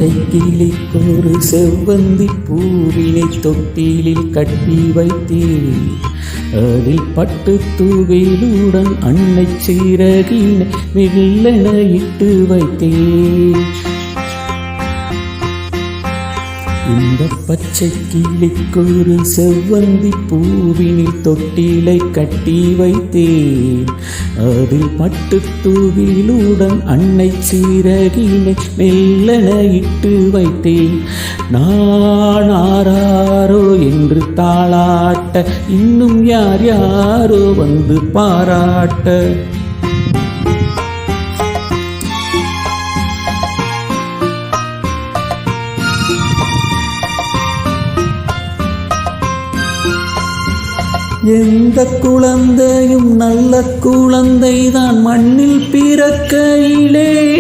பச்சை கிளிக்கொரு செவ்வந்தி பூவினை தொட்டிலில் கட்டி வைத்தேன். அதில் பட்டு தூவிலுடன் அன்னை சீரகினை மெல்லென இட்டு வைத்தேன். இந்த பச்சை கிளிக்கொரு செவ்வந்தி பூவினில் தொட்டிலை கட்டி வைத்தேன். அதில் பட்டு தூவிலுடன் அன்னை சீரகினை மெல்லென இட்டு வைத்தேன். நான் ஆராரோ என்று தாளாட்ட, இன்னும் யார் யாரோ வந்து பாராட்ட. எந்த குழந்தையும் நல்ல குழந்தைதான் மண்ணில் பிறக்கையிலே